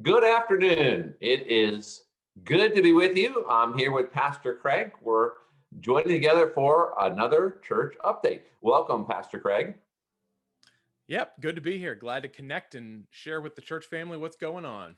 Good afternoon. It is good to be with you. I'm here with Pastor Craig. We're joining together for another church update. Welcome, Pastor Craig. Yep, good to be here. Glad to connect and share with the church family what's going on.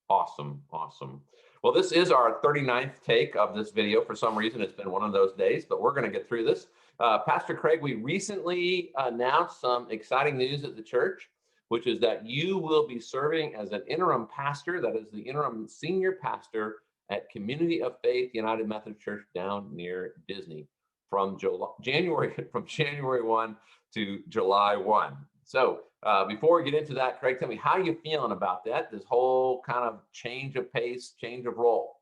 Awesome, awesome. Well, this is our 39th take of this video. For some reason, it's been one of those days, but we're going to get through this. Pastor Craig, we recently announced some exciting news at the church, which is that you will be serving as an interim pastor, that is the interim senior pastor at Community of Faith United Methodist Church down near Disney from January 1 to July 1. So before we get into that, Craig, tell me how you feeling about that, this whole kind of change of pace, change of role.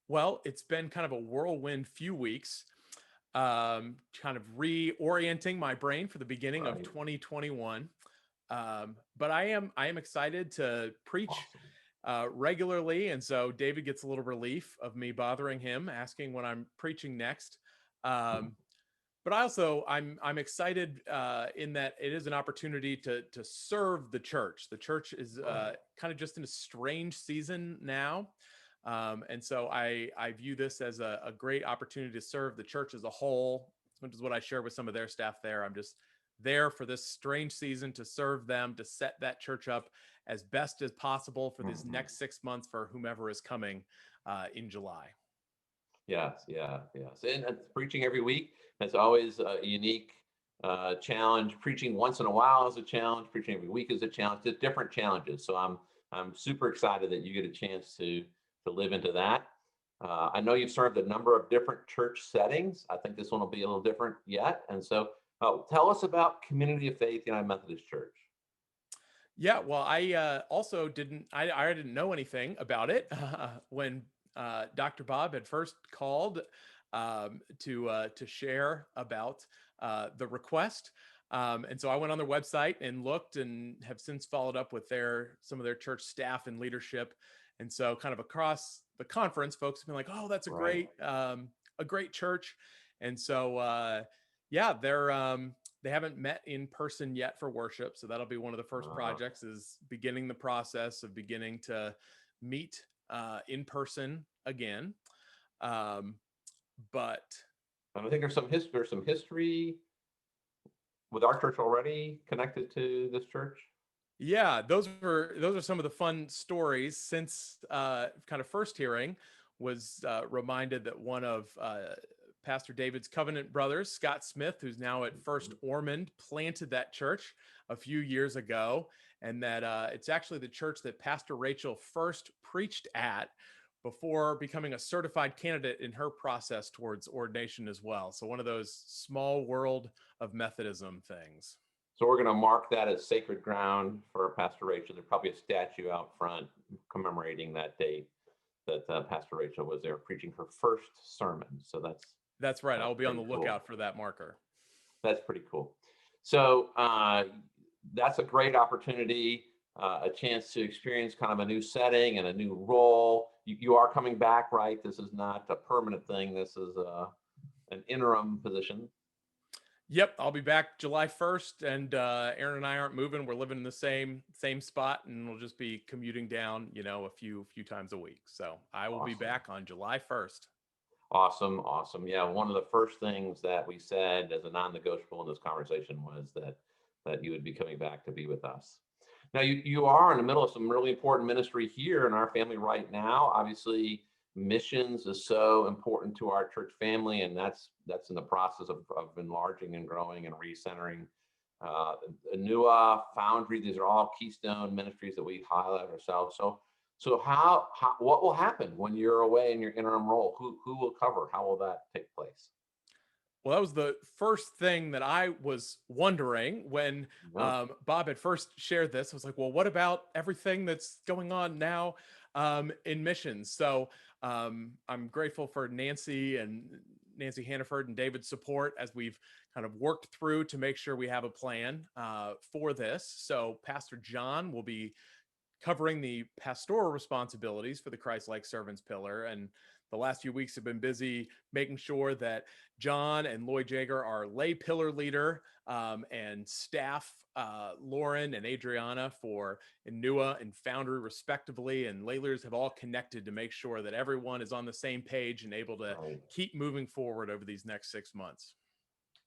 Well, it's been kind of a whirlwind few weeks, kind of reorienting my brain for the beginning of Right. 2021. But I am excited to preach Awesome. regularly, and so David gets a little relief of me bothering him, asking when I'm preaching next. Um, but I'm excited in that it is an opportunity to serve the church. The church is Right. kind of just in a strange season now, and so I view this as a great opportunity to serve the church as a whole, which is what I share with some of their staff there. I'm just there for this strange season to serve them, to set that church up as best as possible for these Mhm. next 6 months for whomever is coming in July. Yes, yeah, yes. And preaching every week, that's always a unique challenge. Preaching once in a while is a challenge. Preaching every week is a challenge. Just different challenges. So I'm super excited that you get a chance to live into that. I know you've served a number of different church settings. I think this one will be a little different yet. And so tell us about Community of Faith United Methodist Church. Yeah, well, I didn't know anything about it when Dr. Bob had first called to share about the request. And so I went on their website and looked, and have since followed up with some of their church staff and leadership. And so kind of across the conference, folks have been like, "Oh, that's Right. a great church." And so yeah, they haven't met in person yet for worship, so that'll be one of the first Uh, projects, is beginning the process of beginning to meet in person again. um, but and I think there's some history with our church already connected to this church. yeah, those are some of the fun stories since kind of first hearing. Was reminded that one of Pastor David's covenant brothers, Scott Smith, who's now at First Ormond, planted that church a few years ago, and that it's actually the church that Pastor Rachel first preached at before becoming a certified candidate in her process towards ordination as well. So one of those small world of Methodism things. So we're going to mark that as sacred ground for Pastor Rachel. There's probably a statue out front commemorating that date that Pastor Rachel was there preaching her first sermon. So That's right. I'll be on pretty the cool. lookout for that marker. That's pretty cool. So that's a great opportunity, a chance to experience kind of a new setting and a new role. You are coming back, right? This is not a permanent thing. This is an interim position. Yep, I'll be back July 1st, and Aaron and I aren't moving. We're living in the same spot, and we'll just be commuting down, a few times a week. So I will be Awesome. back on July 1st. Awesome, awesome. Yeah, one of the first things that we said as a non-negotiable in this conversation was that you would be coming back to be with us. Now you are in the middle of some really important ministry here in our family right now. Obviously, missions is so important to our church family, and that's in the process of enlarging and growing and recentering. Uh, Anua, Foundry, these are all keystone ministries that we highlight ourselves. So how what will happen when you're away in your interim role? Who will cover? How will that take place? Well, that was the first thing that I was wondering when Yeah. Bob had first shared this. I was like, well, what about everything that's going on now in missions? So I'm grateful for Nancy Hannaford and David's support as we've kind of worked through to make sure we have a plan for this. So Pastor John will be covering the pastoral responsibilities for the Christ-like servants pillar, and the last few weeks have been busy making sure that John and Lloyd Jager, our lay pillar leader, and staff, Lauren and Adriana for Enua and Foundry respectively, and lay leaders have all connected to make sure that everyone is on the same page and able to Right. keep moving forward over these next 6 months.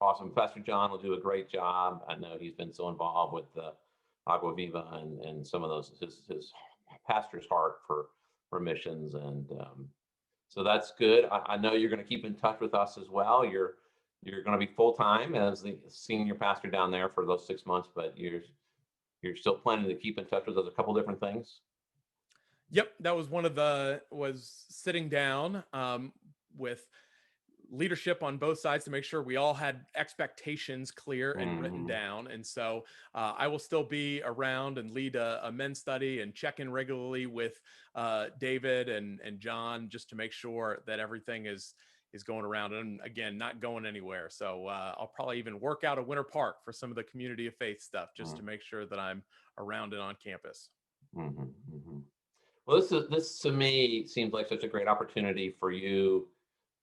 Awesome. Pastor John will do a great job. I know he's been so involved with the Agua Viva and some of those, his pastor's heart for missions. And so that's good. I know you're going to keep in touch with us as well. You're going to be full time as the senior pastor down there for those 6 months, but you're still planning to keep in touch with us a couple different things. Yep, that was was sitting down with leadership on both sides to make sure we all had expectations clear and written down. And so I will still be around and lead a men's study and check in regularly with David and John, just to make sure that everything is going around, and again, not going anywhere. So I'll probably even work out a Winter Park for some of the community of faith stuff, just to make sure that I'm around and on campus. Well, this to me seems like such a great opportunity for you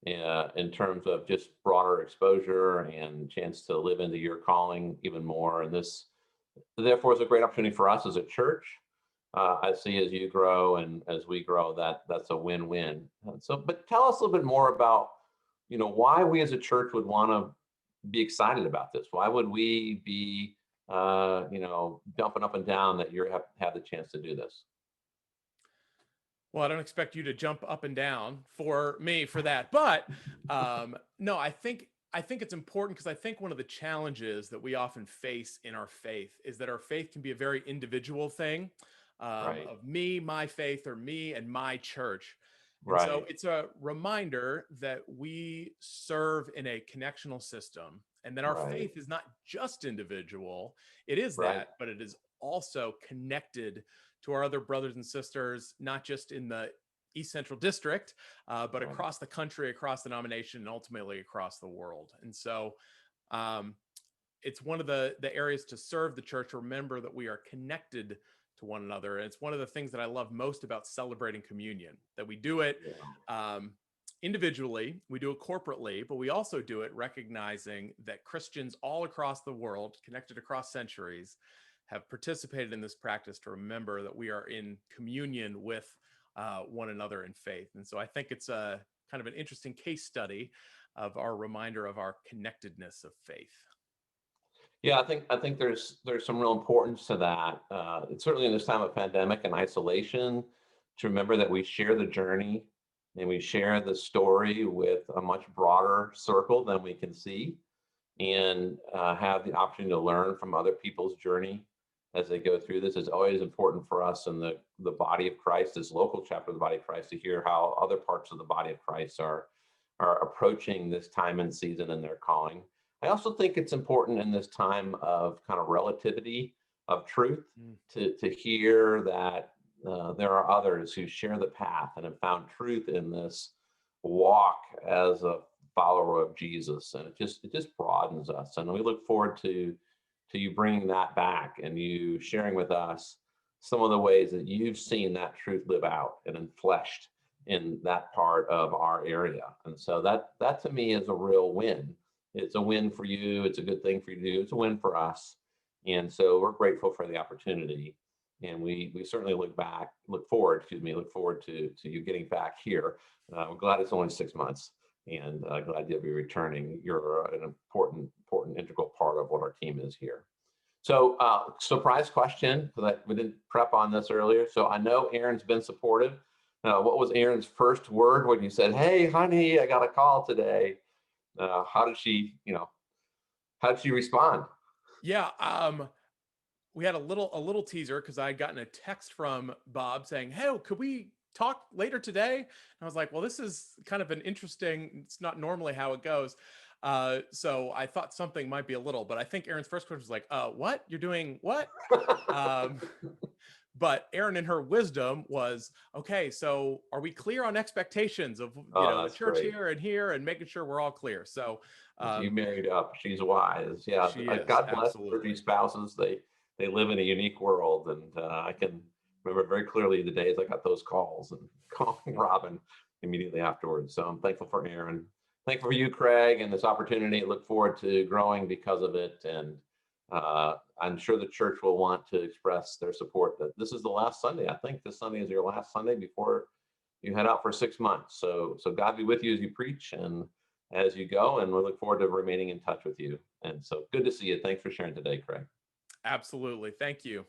in terms of just broader exposure and chance to live into your calling even more. And this, therefore, is a great opportunity for us as a church. I see as you grow and as we grow, that's a win-win. So, but tell us a little bit more about, why we as a church would want to be excited about this. Why would we be, jumping up and down that you have the chance to do this? Well, I don't expect you to jump up and down for me for that, but no, I think it's important, because I think one of the challenges that we often face in our faith is that our faith can be a very individual thing, Right. of me, my faith, or me and my church. And so Right. it's a reminder that we serve in a connectional system, and that our Right. faith is not just individual. It is Right. that, but it is also connected to our other brothers and sisters, not just in the East Central District, but Right. across the country, across the denomination, and ultimately across the world. And so it's one of the areas to serve the church, remember that we are connected to one another. And it's one of the things that I love most about celebrating communion, that we do it individually, we do it corporately, but we also do it recognizing that Christians all across the world, connected across centuries, have participated in this practice to remember that we are in communion with one another in faith. And so I think it's a kind of an interesting case study of our reminder of our connectedness of faith. Yeah, I think there's some real importance to that. Certainly in this time of pandemic and isolation, to remember that we share the journey and we share the story with a much broader circle than we can see, and have the opportunity to learn from other people's journey as they go through this. Is always important for us in the body of Christ, this local chapter of the body of Christ, to hear how other parts of the body of Christ are approaching this time and season in their calling. I also think it's important in this time of kind of relativity of truth to hear that there are others who share the path and have found truth in this walk as a follower of Jesus, and it just broadens us. And we look forward to you bringing that back and you sharing with us some of the ways that you've seen that truth live out and enfleshed in that part of our area. And so that to me is a real win. It's a win for you. It's a good thing for you to do. It's a win for us. And so we're grateful for the opportunity. And we certainly look forward to you getting back here. I'm glad it's only 6 months, and glad you'll be returning. You're an important integral part of what our team is here. So surprise question, because we didn't prep on this earlier. So I know Erin's been supportive. What was Erin's first word when you said, "Hey, honey, I got a call today"? How did she respond? Yeah, we had a little teaser, because I had gotten a text from Bob saying, "Hey, could we talk later today?" And I was like, "Well, this is kind of an interesting. It's not normally how it goes." So I thought something might be a little, but I think Erin's first question was like, "What? You're doing what?" But Erin, in her wisdom, was, okay, so are we clear on expectations of the church Great. here, and making sure we're all clear? So She married up. She's wise. Yeah. she is, God bless absolutely. clergy spouses. They live in a unique world, and I can remember very clearly the days I got those calls and calling Robin immediately afterwards. So I'm thankful for Aaron. Thankful for you, Craig, and this opportunity. Look forward to growing because of it. And I'm sure the church will want to express their support that this is the last Sunday. I think this Sunday is your last Sunday before you head out for 6 months. So God be with you as you preach and as you go. And we look forward to remaining in touch with you. And so good to see you. Thanks for sharing today, Craig. Absolutely. Thank you.